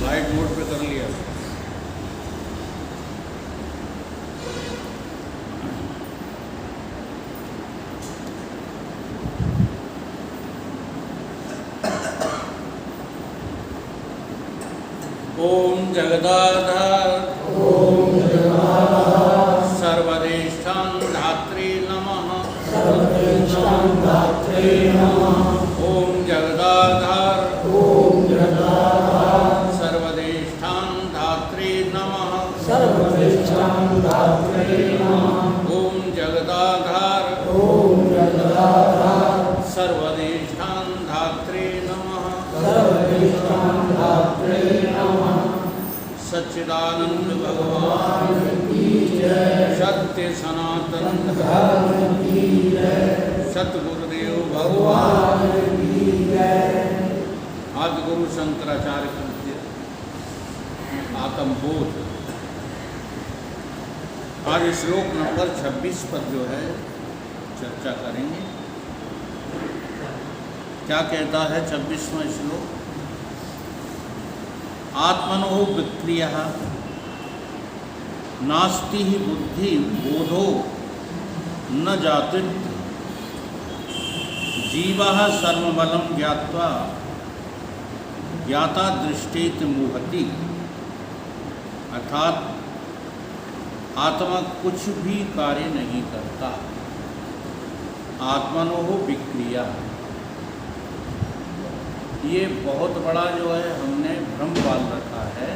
Light mode पे कर लिया। ओम जगदाधार सर्वदेष्टां धात्रे नमः। ओम जगदाधार सर्वदेष्टां धात्रे नमः। ओम जगदाधार सर्वदेष्टां धात्रे नमः। सच्चिदानंद भगवान सत्य सनातन सतगुरुदेव भगवान। आदि गुरु शंकराचार्य कृत्य आत्मबोध। आज श्लोक नंबर 26 पर जो है चर्चा करेंगे। क्या कहता है 26वां श्लोक? आत्मनो विक्रियः नास्ति ही बुद्धि बोधो न जातिर्थ जीवः सर्वबलं ज्ञात्वा ज्ञाता दृष्टेत मुहति। अर्थात आत्मा कुछ भी कार्य नहीं करता। आत्मनो विक्रिया, ये बहुत बड़ा जो है हमने भ्रम पाल रखा है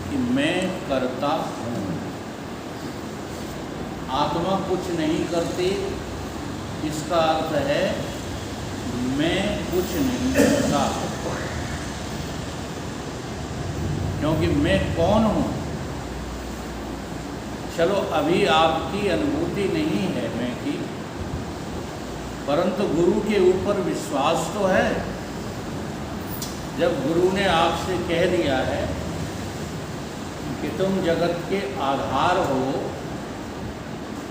कि मैं करता हूँ। आत्मा कुछ नहीं करती, इसका अर्थ है मैं कुछ नहीं करता। क्योंकि मैं कौन हूँ? चलो अभी आपकी अनुभूति नहीं है मैं की, परंतु गुरु के ऊपर विश्वास तो है। जब गुरु ने आपसे कह दिया है कि तुम जगत के आधार हो,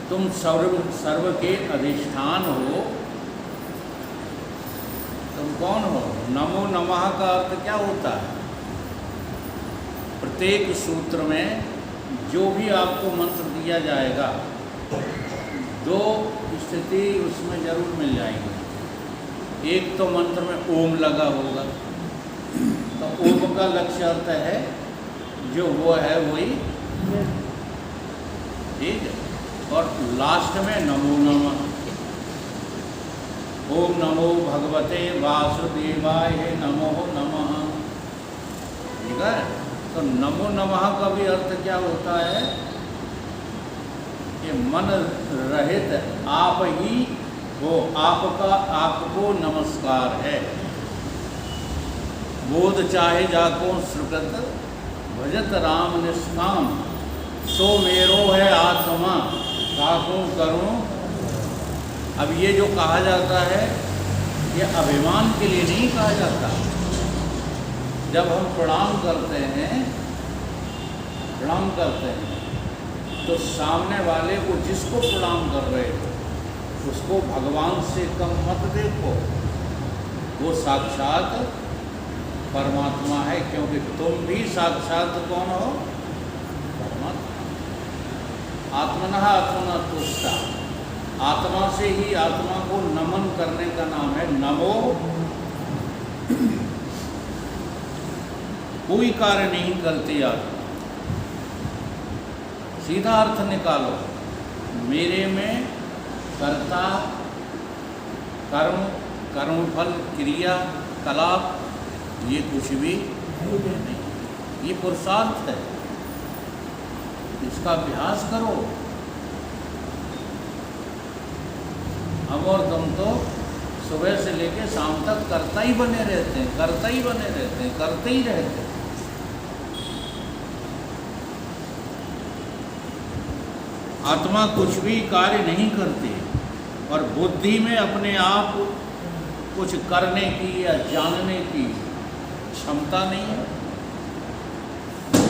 तुम सर्व के अधिष्ठान हो, तुम कौन हो? नमो नमः का अर्थ क्या होता है? प्रत्येक सूत्र में जो भी आपको मंत्र दिया जाएगा, दो स्थिति उसमें जरूर मिल जाएगी। एक तो मंत्र में ओम लगा होगा, तो ओम का लक्ष्य अर्थ है जो वो है वही, ठीक है। और लास्ट में नमो नमः, ओम नमो भगवते वासुदेवाय नमो नमः, ठीक है। तो नमो नमः का भी अर्थ क्या होता है कि मन रहित आप ही हो, आपको नमस्कार है। बोध चाहे जाको सुकृत भजत राम निष्काम, सो मेरो है आत्मा काको करूं। अब ये जो कहा जाता है ये अभिमान के लिए नहीं कहा जाता। जब हम प्रणाम करते हैं तो सामने वाले को जिसको प्रणाम कर रहे हो उसको भगवान से कम मत देखो, वो साक्षात परमात्मा है। क्योंकि तुम भी साक्षात कौन हो? परमात्मा। आत्मनः आत्मना तुष्टा, आत्मा से ही आत्मा को नमन करने का नाम है नमो। कोई कार्य नहीं करती आत्मा। सीधा अर्थ निकालो, मेरे में कर्ता, कर्म, कर्मफल, क्रिया, कलाप ये कुछ भी नहीं। ये पुरुषार्थ है, इसका अभ्यास करो। हम और तुम तो सुबह से लेकर शाम तक करता ही बने रहते हैं, करते ही रहते हैं। आत्मा कुछ भी कार्य नहीं करती और बुद्धि में अपने आप कुछ करने की या जानने की क्षमता नहीं है।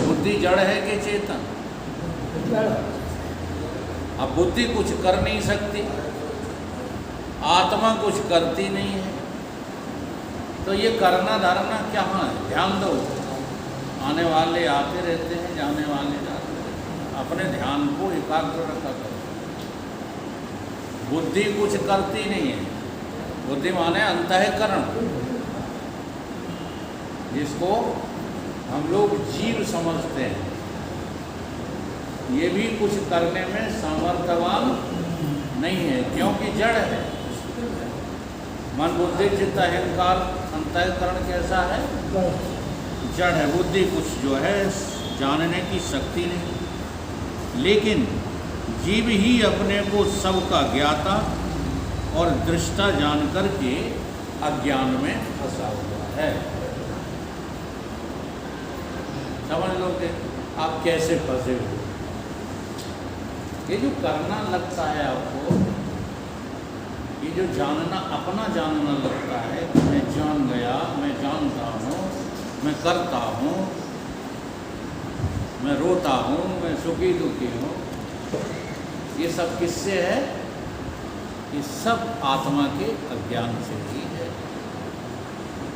बुद्धि जड़ है कि चेतन? अब बुद्धि कुछ कर नहीं सकती, आत्मा कुछ करती नहीं है, तो ये करना धरना क्या है? ध्यान दो, आने वाले आते रहते हैं, जाने वाले जाते रहते हैं। अपने ध्यान को एकाग्र रखा करो। बुद्धि कुछ करती नहीं है। बुद्धि माने अंतःकरण, जिसको हम लोग जीव समझते हैं, ये भी कुछ करने में सामर्थ्यवान नहीं है, क्योंकि जड़ है। मन बुद्धि चित्त अहंकार अंतःकरण कैसा है? जड़ है। बुद्धि कुछ जो है जानने की शक्ति नहीं, लेकिन जीव ही अपने को सबका ज्ञाता और दृष्टा जान करके अज्ञान में फंसा हुआ है। समझ लो कि आप कैसे फंसे हो। ये जो करना लगता है आपको, ये जो जानना, अपना जानना लगता है, मैं जान गया, मैं जानता हूँ, मैं करता हूँ, मैं रोता हूँ, मैं सुखी दुखी हूँ, ये सब किससे है? ये सब आत्मा के अज्ञान से ही है।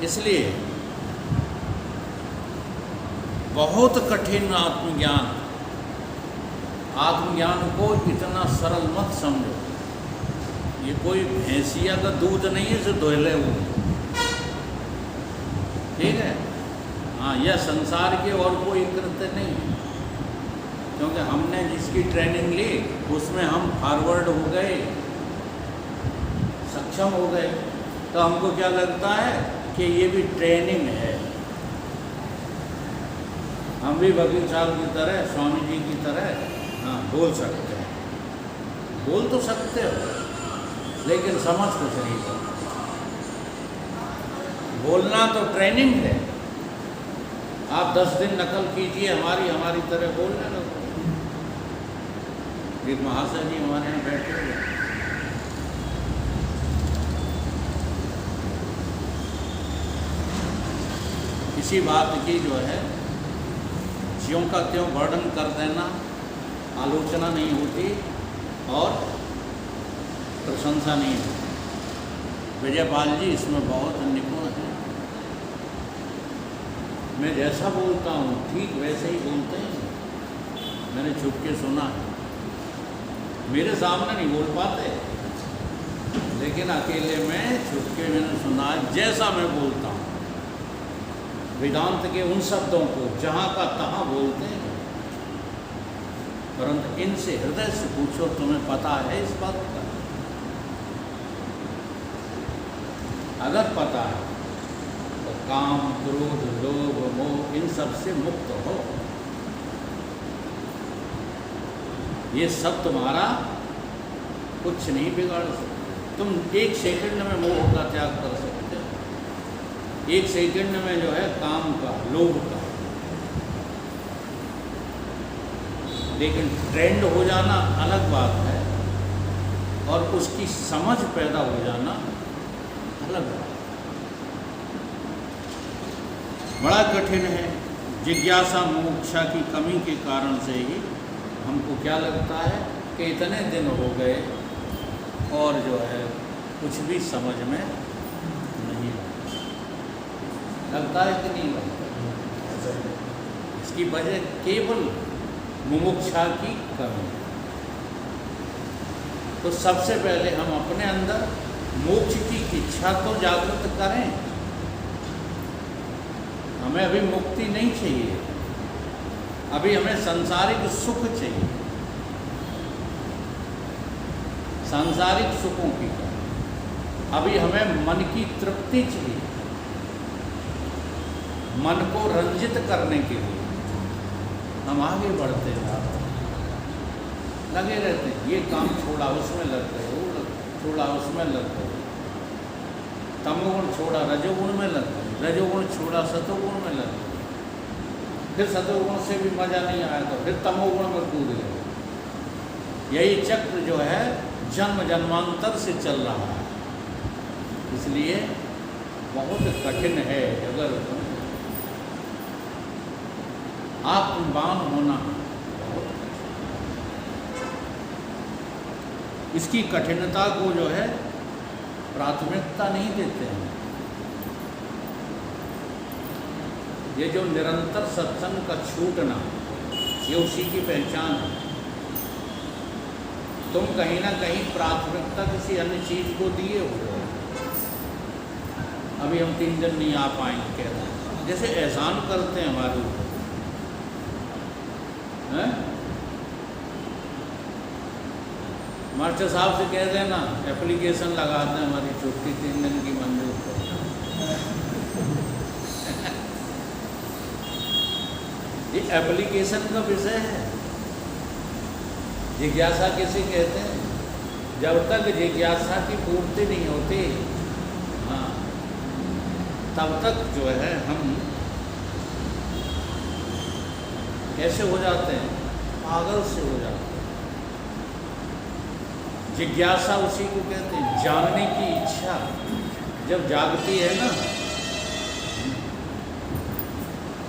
इसलिए बहुत कठिन आत्मज्ञान, आत्मज्ञान को इतना सरल मत समझो। ये कोई भैंसिया का दूध नहीं है जो दोहले हुए, ठीक है? हाँ, यह संसार के और कोई कृत्य नहीं है, क्योंकि हमने जिसकी ट्रेनिंग ली उसमें हम फॉरवर्ड हो गए, सक्षम हो गए, तो हमको क्या लगता है कि ये भी ट्रेनिंग है। हम भी वकील साहब की तरह, स्वामी जी की तरह हाँ बोल सकते हैं। बोल तो सकते हो, लेकिन समझ कुछ नहीं सकते। बोलना तो ट्रेनिंग है। आप 10 दिन नकल कीजिए हमारी तरह बोलने लगो। एक महाशय जी हमारे यहाँ बैठे हुए, किसी बात की जो है ज्यों का त्यों वर्णन कर देना, आलोचना नहीं होती और प्रशंसा नहीं होती। विजयपाल जी इसमें बहुत निपुण हैं। मैं जैसा बोलता हूँ ठीक वैसे ही बोलते हैं। मैंने छुप के सुना है, मेरे सामने नहीं बोल पाते, लेकिन अकेले में छुप के मैंने सुना है जैसा मैं बोलता हूँ। वेदांत के उन शब्दों को जहाँ का तहाँ बोलते हैं, परंतु इनसे हृदय से पूछो, तुम्हें पता है इस बात का? अगर पता है तो काम, क्रोध, लोभ, मोह इन सब से मुक्त हो। ये सब तुम्हारा कुछ नहीं बिगाड़ सकते। तुम 1 सेकंड में मोह का त्याग कर सकते हो, 1 सेकंड में जो है काम का, लोभ का। लेकिन ट्रेंड हो जाना अलग बात है, और उसकी समझ पैदा हो जाना अलग बात। बड़ा कठिन है। जिज्ञासा मोक्षा की कमी के कारण से ही हमको क्या लगता है कि इतने दिन हो गए और जो है कुछ भी समझ में नहीं लगता है कि नहीं लगता। इसकी वजह केवल मुमुक्षा की कमी। तो सबसे पहले हम अपने अंदर मोक्ष की इच्छा तो जागृत करें। हमें अभी मुक्ति नहीं चाहिए, अभी हमें सांसारिक सुख चाहिए, सांसारिक सुखों की कमी। अभी हमें मन की तृप्ति चाहिए, मन को रंजित करने के लिए हम आगे बढ़ते जाते लगे रहते हैं। ये काम छोड़ा उसमें लग गए, वो छोड़ा उसमें लग गए, तमोगुण छोड़ा रजोगुण में लग गए, रजोगुण छोड़ा सतोगुण में लग गए, फिर सतोगुण से भी मजा नहीं आया तो फिर तमोगुण में कूद गए। यही चक्र जो है जन्म जन्मांतर से चल रहा है। इसलिए बहुत कठिन है। अगर आत्मवान होना बहुत कठिन। इसकी कठिनता को जो है प्राथमिकता नहीं देते हैं। ये जो निरंतर सत्संग का छूटना, ये उसी की पहचान है। तुम कहीं ना कहीं प्राथमिकता किसी अन्य चीज को दिए हो। अभी हम 3 दिन नहीं आ पाएंगे कह रहे हैं, जैसे एहसान करते हैं हमारे ऊपर, मास्टर साहब से कह देना एप्लीकेशन लगा दें हमारी छुट्टी 3 दिन की मंजूर कर। ये एप्लीकेशन का विषय है। जिज्ञासा किसे कहते हैं? जब तक जिज्ञासा की पूर्ति नहीं होती, हाँ, तब तक जो है हम कैसे हो जाते हैं? पागल से हो जाते हैं। जिज्ञासा उसी को कहते हैं, जानने की इच्छा जब जागती है ना,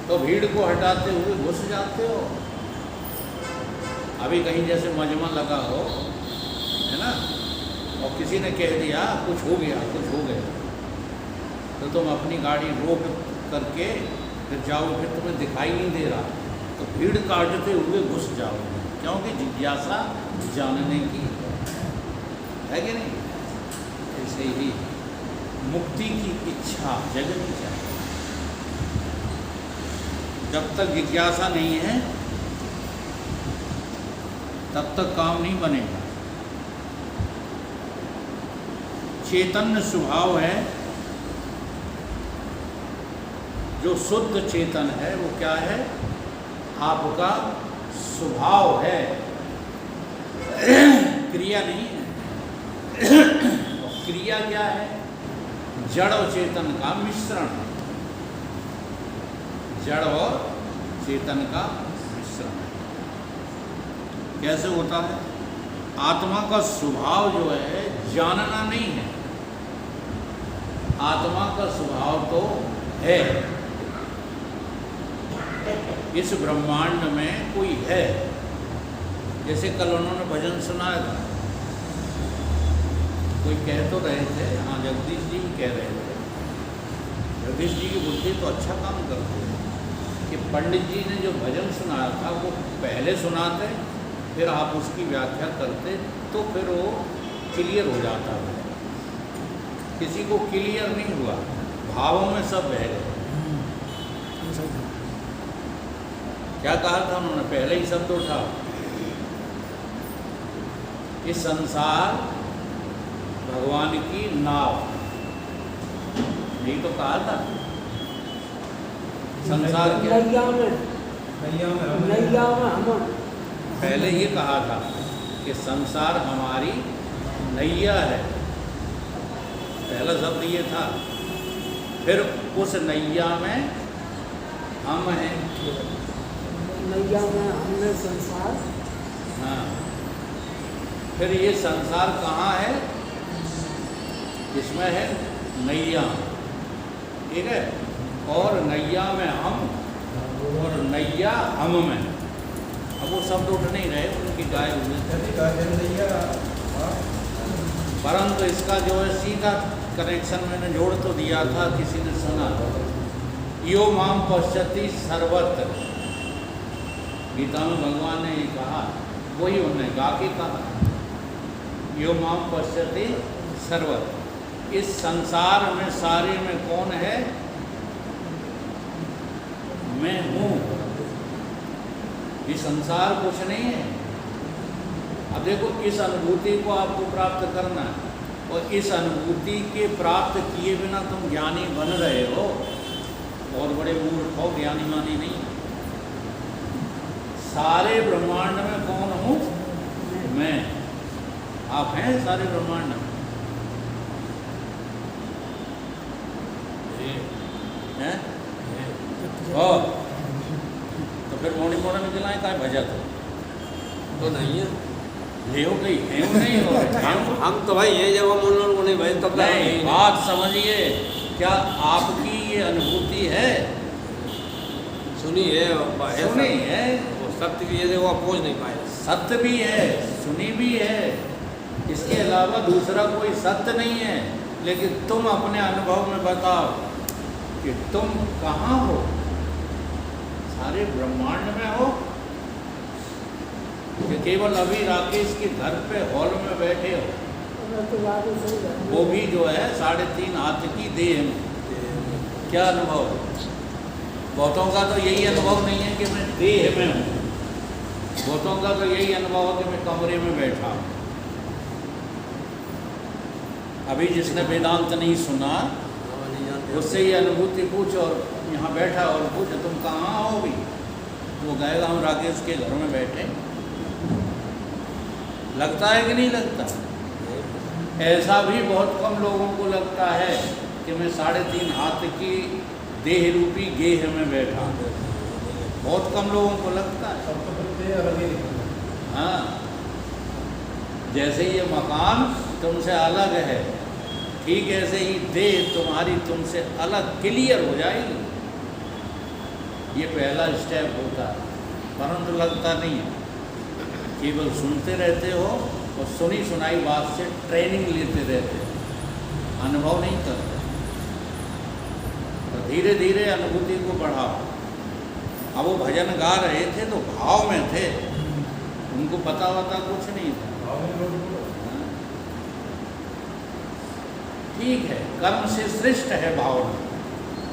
तो भीड़ को हटाते हुए घुस जाते हो। अभी कहीं जैसे मजमा लगा हो, है ना, और किसी ने कह दिया कुछ हो गया, कुछ हो गया, तो तुम अपनी गाड़ी रोक करके फिर जाओ, फिर तुम्हें दिखाई नहीं दे रहा, तो भीड़ काटते हुए घुस जाओ, क्योंकि जिज्ञासा जानने की है कि नहीं। ऐसे ही मुक्ति की इच्छा जगनी चाहिए। जब तक जिज्ञासा नहीं है तब तक काम नहीं बनेगा। चैतन्य स्वभाव है, जो शुद्ध चेतन है वो क्या है? आपका स्वभाव है, क्रिया नहीं है। क्रिया क्या है? जड़ और चेतन का मिश्रण, जड़ और चेतन का मिश्रण। कैसे होता है? आत्मा का स्वभाव जो है जानना नहीं है, आत्मा का स्वभाव तो है। इस ब्रह्मांड में कोई है। जैसे कल उन्होंने भजन सुनाया था, कोई कह तो रहे थे, हाँ जगदीश जी कह रहे थे, जगदीश जी की बुद्धि तो अच्छा काम करती है कि पंडित जी ने जो भजन सुनाया था वो पहले सुनाते, फिर आप उसकी व्याख्या करते, तो फिर वो क्लियर हो जाता है। किसी को क्लियर नहीं हुआ, भावों में सब बह गए। क्या कहा था उन्होंने? पहले ही शब्द उठा, इस संसार भगवान की नाव, यही तो कहा था। संसार क्या? पहले ये कहा था कि संसार हमारी नैया है, पहला शब्द ये था। फिर उस नैया में हम हैं, नैया में हमने संसार। हाँ, फिर ये संसार कहाँ है? इसमें है नैया, ठीक है, और नैया में हम, और नैया हम में। अब वो शब्द उठ नहीं रहे, उनकी गाय हुई, परंतु इसका जो है सीधा कनेक्शन मैंने जोड़ तो दिया था, किसी ने सुना, यो माम पश्यति सर्वत्र। गीता में भगवान ने ये कहा, वही उन्होंने गा के कहा, यो माम पश्यति सर्वत्र। इस संसार में सारे में कौन है? मैं हूँ। ये संसार कुछ नहीं है। अब देखो, इस अनुभूति को आपको प्राप्त करना है, और इस अनुभूति के प्राप्त किए बिना तुम ज्ञानी बन रहे हो, और बड़े मूर्ख हो, ज्ञानी मानी नहीं। सारे ब्रह्मांड में कौन हूँ? मैं। आप हैं सारे ब्रह्मांड में, हैं? और तो फिर मोड़ी मोड़ा निकलाए का भजा तो नहीं है, ले हो गई है, नहीं हो। हम तो भाई ये जब हम उन लोगों को नहीं भाई तब नहीं, बात समझिए, क्या आपकी ये अनुभूति है? सुनी है, सुनी है, वो सत्य की ये देखो आप पहुँच नहीं पाए। सत्य भी है, सुनी भी है, इसके अलावा दूसरा कोई सत्य नहीं है। लेकिन तुम अपने अनुभव में बताओ कि तुम कहाँ हो, सारे ब्रह्मांड में हो, कि केवल अभी राकेश के घर पे हॉल में बैठे हो, तो बात ही सही है। वो भी जो है 3.5 हाथ की देह में, क्या अनुभव है? बहुतों का तो यही अनुभव नहीं है कि मैं देह में हूँ, बहुतों का तो यही अनुभव है कि मैं कमरे में बैठा हूँ। अभी जिसने वेदांत नहीं सुना नहीं जानते उससे ये अनुभूति पूछ, और यहाँ बैठा और पूछ तुम कहाँ हो भी, वो कहेगा हम राकेश के घर में बैठे। लगता है कि नहीं लगता? ऐसा भी बहुत कम लोगों को लगता है कि मैं 3.5 हाथ की देह रूपी गेह में बैठा हूँ। बहुत कम लोगों को लगता है। हाँ, जैसे ये मकान तुमसे अलग है, ठीक ऐसे ही देह तुम्हारी तुमसे अलग क्लियर हो जाएगी। ये पहला स्टेप होता है, परंतु लगता नहीं है। केवल सुनते रहते हो और सुनी सुनाई बात से ट्रेनिंग लेते रहते हो, अनुभव नहीं करते। तो धीरे धीरे अनुभूति को बढ़ाओ। अब वो भजन गा रहे थे तो भाव में थे, उनको पता वता कुछ नहीं था। ठीक है, कर्म से श्रेष्ठ है भावना,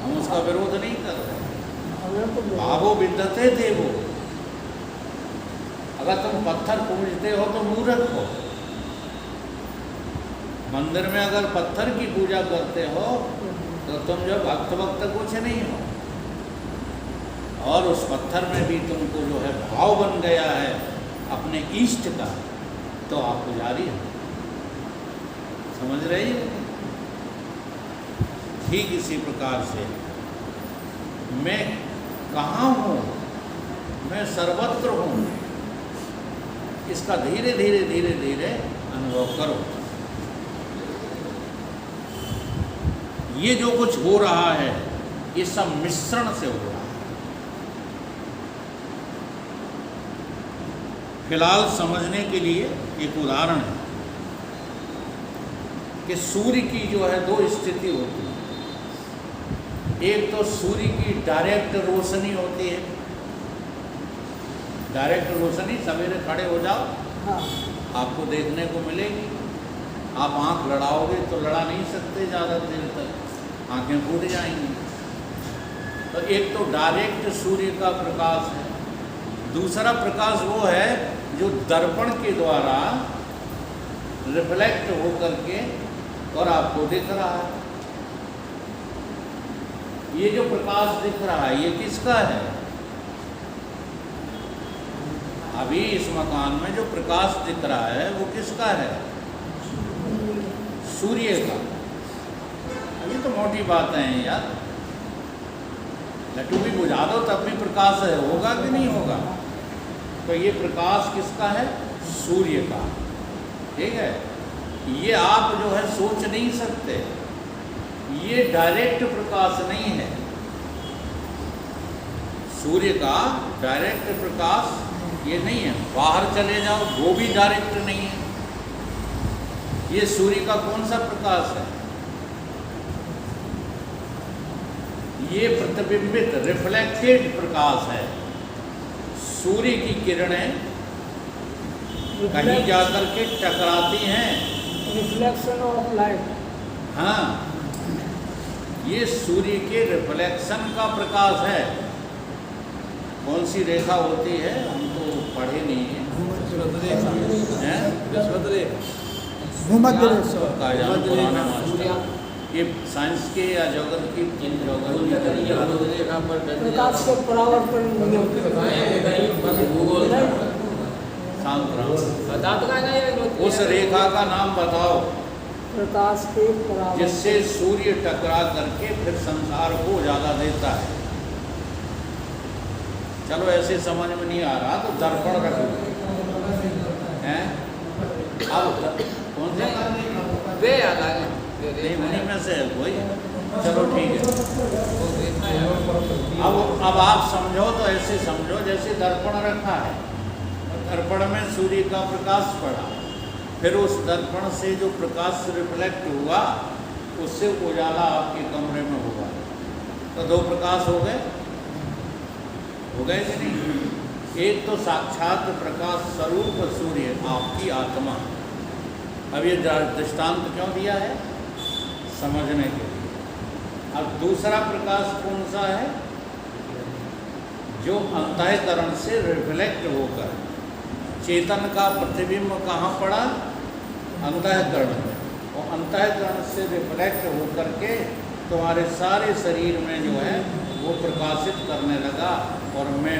हम उसका विरोध नहीं कर रहे। हमें तो भावो विद्यते थे वो। अगर तुम पत्थर पूजते हो तो मूर्ख हो। मंदिर में अगर पत्थर की पूजा करते हो तो तुम जो भक्त कुछ नहीं हो, और उस पत्थर में भी तुमको जो है भाव बन गया है अपने इष्ट का, तो आप पुजारी हो। समझ रही हो? ठीक इसी प्रकार से मैं कहाँ हूँ, मैं सर्वत्र हूँ, इसका धीरे धीरे धीरे धीरे अनुभव करो। ये जो कुछ हो रहा है ये सब मिश्रण से हो रहा है। फिलहाल समझने के लिए एक उदाहरण है कि सूर्य की जो है 2 स्थिति होती है। एक तो सूर्य की डायरेक्ट रोशनी होती है। डायरेक्ट रोशनी, सवेरे खड़े हो जाओ, हाँ, आपको देखने को मिलेगी। आप आंख लड़ाओगे तो लड़ा नहीं सकते ज़्यादा देर तक, आंखें फूट जाएंगी। तो एक तो डायरेक्ट सूर्य का प्रकाश है। दूसरा प्रकाश वो है जो दर्पण के द्वारा रिफ्लेक्ट हो करके और आपको दिख रहा है। ये जो प्रकाश दिख रहा है ये किसका है? अभी इस मकान में जो प्रकाश दिख रहा है वो किसका है? सूर्य का। अभी तो मोटी बातें हैं यार, लट्टू भी बुझा दो तब भी प्रकाश है, होगा कि नहीं होगा? तो ये प्रकाश किसका है? सूर्य का। ठीक है, ये आप जो है सोच नहीं सकते, ये डायरेक्ट प्रकाश नहीं है। सूर्य का डायरेक्ट प्रकाश ये नहीं है। बाहर चले जाओ वो भी डायरेक्ट नहीं है। ये सूर्य का कौन सा प्रकाश है? ये प्रतिबिंबित रिफ्लेक्टेड प्रकाश है। सूर्य की किरणें कहीं जाकर के टकराती हैं। Reflection of light. हाँ, ये सूर्य के रिफ्लेक्शन का प्रकाश है। कौन सी रेखा होती है हम तो पढ़े नहीं हैं? भूमध्य का जान पुराना मास्टर, ये साइंस के या ज्योग्राफी प्रकाश के परावर्तन नियम। उस रेखा का नाम बताओ प्रकाश के परावर्तन जिससे सूर्य टकरा करके फिर संसार को ज़्यादा देता है। चलो ऐसे समझ में नहीं आ रहा तो दर्पण रख लो हैं। अब कौन से नहीं, उन्हीं में से है कोई। चलो ठीक है। अब आप समझो तो ऐसे समझो जैसे दर्पण रखा है, दर्पण में सूर्य का प्रकाश पड़ा, फिर उस दर्पण से जो प्रकाश रिफ्लेक्ट हुआ उससे उजाला आपके कमरे में हुआ, तो 2 प्रकाश हो गए गए कि नहीं। एक तो साक्षात प्रकाश स्वरूप सूर्य आपकी आत्मा। अब ये दृष्टांत क्यों दिया है? समझने के लिए। अब दूसरा प्रकाश कौन सा है? जो अंतःकरण से रिफ्लेक्ट होकर चेतन का प्रतिबिंब कहाँ पड़ा? अंतःकरण में। और अंतःकरण से रिफ्लेक्ट होकर के तुम्हारे सारे शरीर में जो है वो प्रकाशित करने लगा और मैं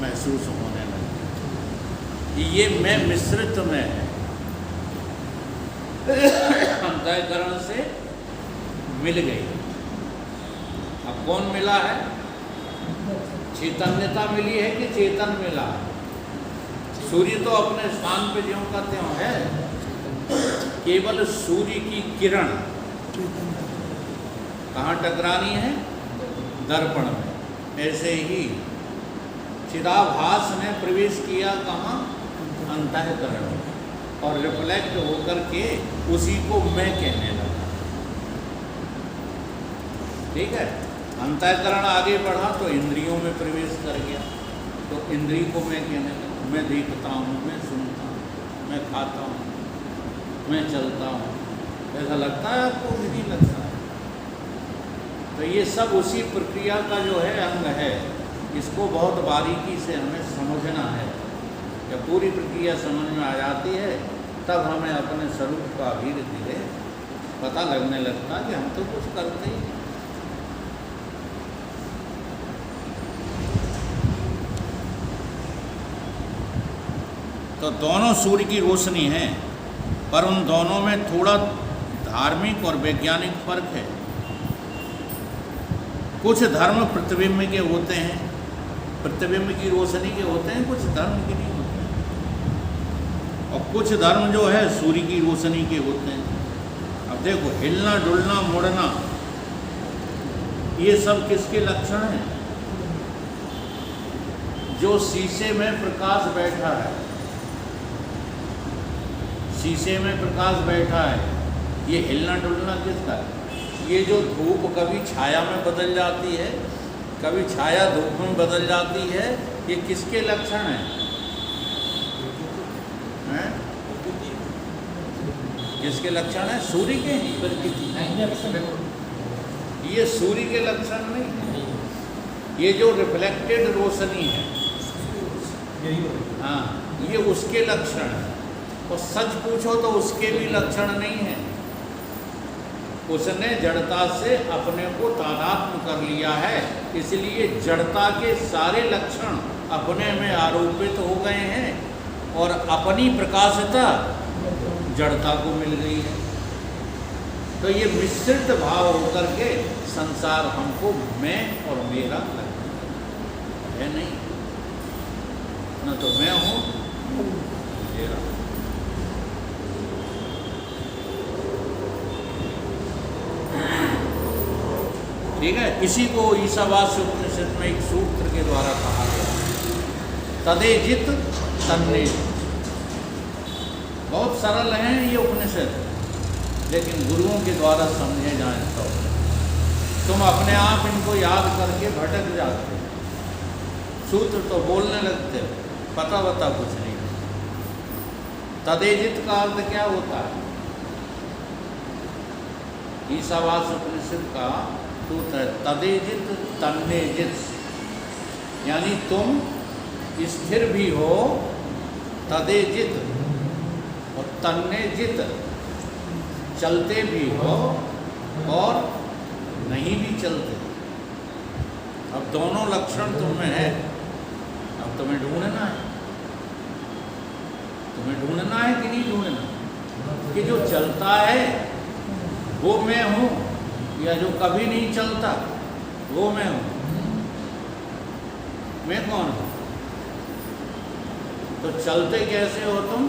महसूस होने लगा। ये मैं मिश्रित में है। अंतःकरण से मिल गई। अब कौन मिला है? चैतन्यता मिली है कि चेतन मिला? सूर्य तो अपने स्थान पे ज्यों का त्यों है, केवल सूर्य की किरण कहाँ टकरानी है? दर्पण में। ऐसे ही चिदाभास ने प्रवेश किया कहाँ? अंतःकरण में, और रिफ्लेक्ट होकर के उसी को मैं कहने लगा। ठीक है। अंतःकरण आगे बढ़ा तो इंद्रियों में प्रवेश कर गया, तो इंद्रिय को मैं कहने लगा। मैं देखता हूँ, मैं सुनता हूँ, मैं खाता हूँ, मैं चलता हूँ। ऐसा लगता है आपको? नहीं लगता है। तो ये सब उसी प्रक्रिया का जो है अंग है। इसको बहुत बारीकी से हमें समझना है। जब पूरी प्रक्रिया समझ में आ जाती है तब हमें अपने स्वरूप का धीरे धीरे पता लगने लगता है कि हम तो कुछ करते ही नहीं। तो दोनों सूर्य की रोशनी है, पर उन दोनों में थोड़ा धार्मिक और वैज्ञानिक फर्क है। कुछ धर्म प्रतिबिंब के होते हैं, प्रतिबिंब की रोशनी के होते हैं, कुछ धर्म के नहीं होते हैं। और कुछ धर्म जो है सूर्य की रोशनी के होते हैं। अब देखो, हिलना डुलना मुड़ना, ये सब किसके लक्षण हैं? जो शीशे में प्रकाश बैठा है, शीशे में प्रकाश बैठा है, ये हिलना डुलना किसका है? ये जो धूप कभी छाया में बदल जाती है, कभी छाया धूप में बदल जाती है, ये किसके लक्षण हैं? किसके लक्षण हैं? सूर्य के ही। ये सूर्य के लक्षण नहीं है। ये जो रिफ्लेक्टेड रोशनी है, हाँ, ये उसके लक्षण है। और सच पूछो तो उसके भी लक्षण नहीं है। उसने जड़ता से अपने को तादात्म्य कर लिया है, इसलिए जड़ता के सारे लक्षण अपने में आरोपित हो गए हैं और अपनी प्रकाशता जड़ता को मिल गई है। तो ये मिश्रित भाव होकर के संसार हमको मैं और मेरा लगता है। नहीं, न तो मैं हूँ मेरा। ठीक है। इसी को ईशावास्य उपनिषद में एक सूत्र के द्वारा कहा गया, तदेजित तन्ने। बहुत सरल हैं ये उपनिषद, लेकिन गुरुओं के द्वारा समझे जाएं तो तुम अपने आप इनको याद करके भटक जाते हो। सूत्र तो बोलने लगते हो, पता बता कुछ नहीं। तदेजित का अर्थ क्या होता है? ईशावास्य उपनिषद का सूत्र है तदेजित तन्नेजित, यानी तुम स्थिर भी हो, तदेजित, और तन्नेजित, चलते भी हो और नहीं भी चलते। अब दोनों लक्षण तुम्हें है। अब तुम्हें ढूंढना है, तुम्हें ढूंढना है कि नहीं ढूंढना? कि जो चलता है वो मैं हूँ, या जो कभी नहीं चलता वो मैं हूँ? मैं कौन हूँ? तो चलते कैसे हो तुम?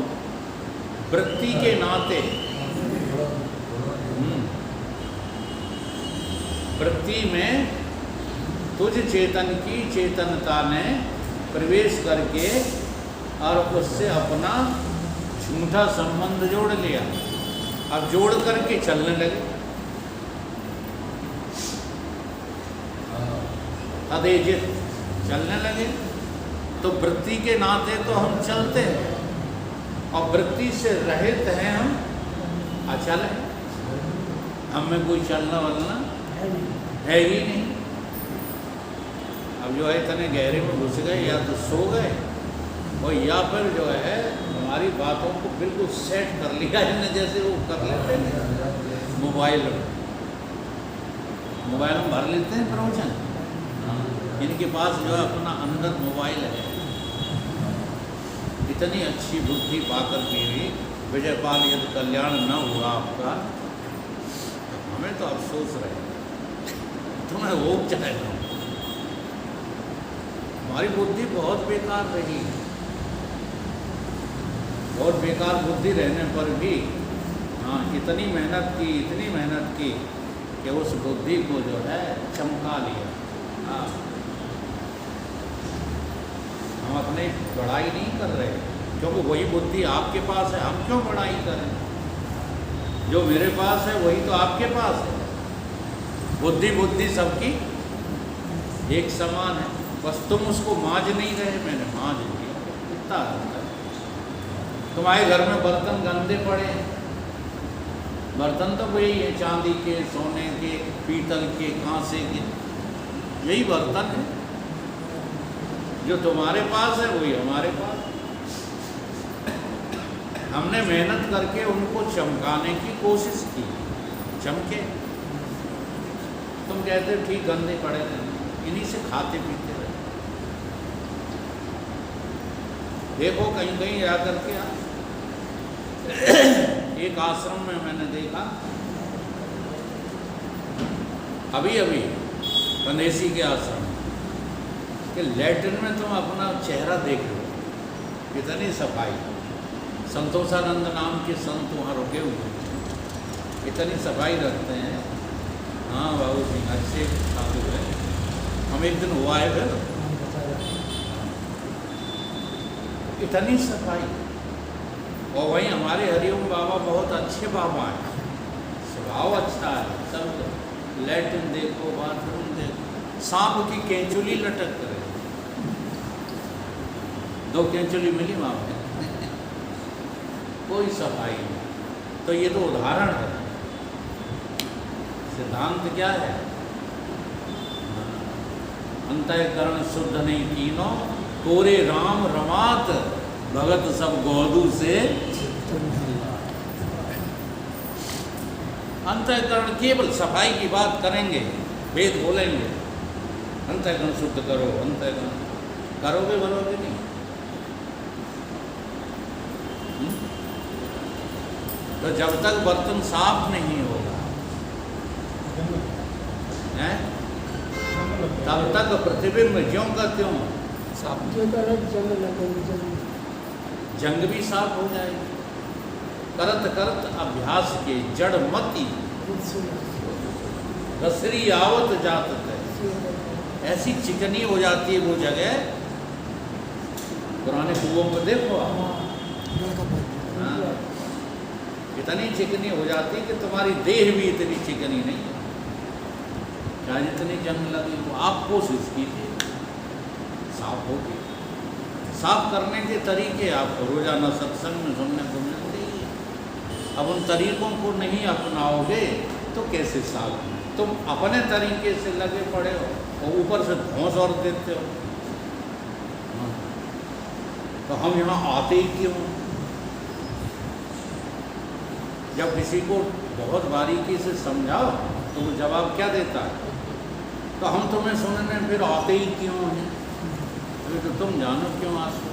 वृत्ति के नाते। वृत्ति में तुझ चेतन की चेतनता ने प्रवेश करके और उससे अपना झूठा संबंध जोड़ लिया। अब जोड़ करके चलने लगे। तदेजित चलने लगे। तो वृत्ति के नाते तो हम चलते हैं और वृत्ति से रहित हैं हम अचल है। हमें कोई चलना वलना है नहीं। है ही नहीं। अब जो है इतने गहरे में घुस गए, या तो सो गए और या फिर जो है हमारी बातों को बिल्कुल सेट कर लिया इन्हें, जैसे वो कर लेते हैं मोबाइल में भर लेते हैं प्रवचन। इनके पास जो है अपना अंदर मोबाइल है। इतनी अच्छी बुद्धि पाकर के भी विजयपाल यदि कल्याण न हुआ आपका, हमें तो अफसोस रहे, तुम्हें वो चाहे ना। हमारी बुद्धि बहुत बेकार रही, बहुत बेकार बुद्धि रहने पर भी हाँ इतनी मेहनत की कि उस बुद्धि को जो है चमका लिया। हाँ, हम अपने बड़ाई नहीं कर रहे, क्योंकि वही बुद्धि आपके पास है, हम क्यों बड़ाई करें? जो मेरे पास है वही तो आपके पास है। बुद्धि सबकी एक समान है, बस तुम उसको मांझ नहीं रहे, मैंने मांझ लिया। कितना होता है? तुम्हारे घर में बर्तन गंदे पड़े हैं, बर्तन तो वही है, चांदी के, सोने के, पीतल के, कांसे के, यही बर्तन है। जो तुम्हारे पास है वही हमारे पास। हमने मेहनत करके उनको चमकाने की कोशिश की, चमके। तुम कहते हो ठीक गंदे पड़े रहे, इन्हीं से खाते पीते रहे। देखो कहीं कहीं जा करके एक आश्रम में मैंने देखा अभी बंदेसी के आश्रम कि लैट्रिन में तुम अपना चेहरा देख लो, कितनी सफाई। संतोषानंद नाम के संत वहाँ रुके हुए, इतनी सफाई रखते हैं। हाँ बाबू सिंह अच्छे साधु है, हम एक दिन हुआ है फिर, इतनी सफाई। और वहीं हमारे हरिओम बाबा बहुत अच्छे बाबा हैं, स्वभाव अच्छा है, सब लैट्रिन देखो, बाथरूम देखो, सांप की केंचुली लटक करे, 2 केंचुली मिली वहाँ पे, कोई सफाई नहीं। तो ये तो उदाहरण है। सिद्धांत क्या है? अंतःकरण शुद्ध नहीं कीनो, तोरे राम रमात, भगत सब गौदू से। अंतःकरण केवल सफाई की बात करेंगे, वेद बोलेंगे अंतःकरण शुद्ध करो, अंतःकरण करोगे बोलोगे नहीं। तो जब तक बर्तन साफ नहीं होगा हैं, तब तक प्रतिबिंब ज्यों का त्यों साफ। जंग भी साफ हो जाएगी। करत करत अभ्यास के जड़ मती, रसरी आवत जात है। ऐसी चिकनी हो जाती है वो जगह, पुराने कुओं में देखो आप, हाँ, इतनी चिकनी हो जाती है कि तुम्हारी देह भी इतनी चिकनी नहीं है, चाहे जितनी जंग लगी हो। आप कोशिश कीजिए, साफ होगी। साफ करने के तरीके आपको रोजाना सत्संग में सुनने को मिलते ही। अब उन तरीकों को नहीं अपनाओगे तो कैसे साफ? तुम अपने तरीके से लगे पड़े हो और ऊपर से धौंस और देते हो। तो हम यहाँ आते ही क्यों? जब किसी को बहुत बारीकी से समझाओ तो वो जवाब क्या देता है? तो हम तुम्हें सुनने फिर आते ही क्यों हैं? तो तुम जानो क्यों आते।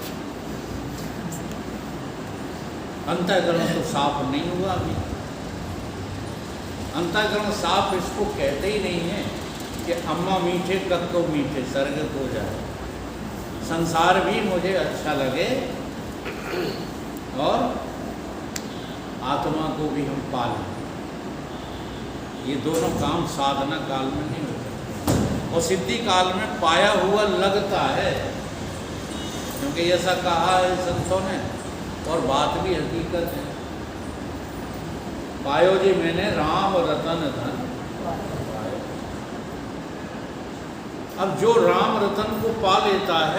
अंतःकरण तो साफ नहीं हुआ अभी। अंतःकरण साफ इसको कहते ही नहीं है कि अम्मा मीठे कक्को मीठे सर्ग हो जाए, संसार भी मुझे अच्छा लगे और आत्मा को भी हम पालें। ये दोनों काम साधना काल में नहीं होते और सिद्धि काल में पाया हुआ लगता है, क्योंकि ऐसा कहा है संतों ने और बात भी हकीकत है। पायो जी मैंने राम रतन धन पायो। अब जो राम रतन को पा लेता है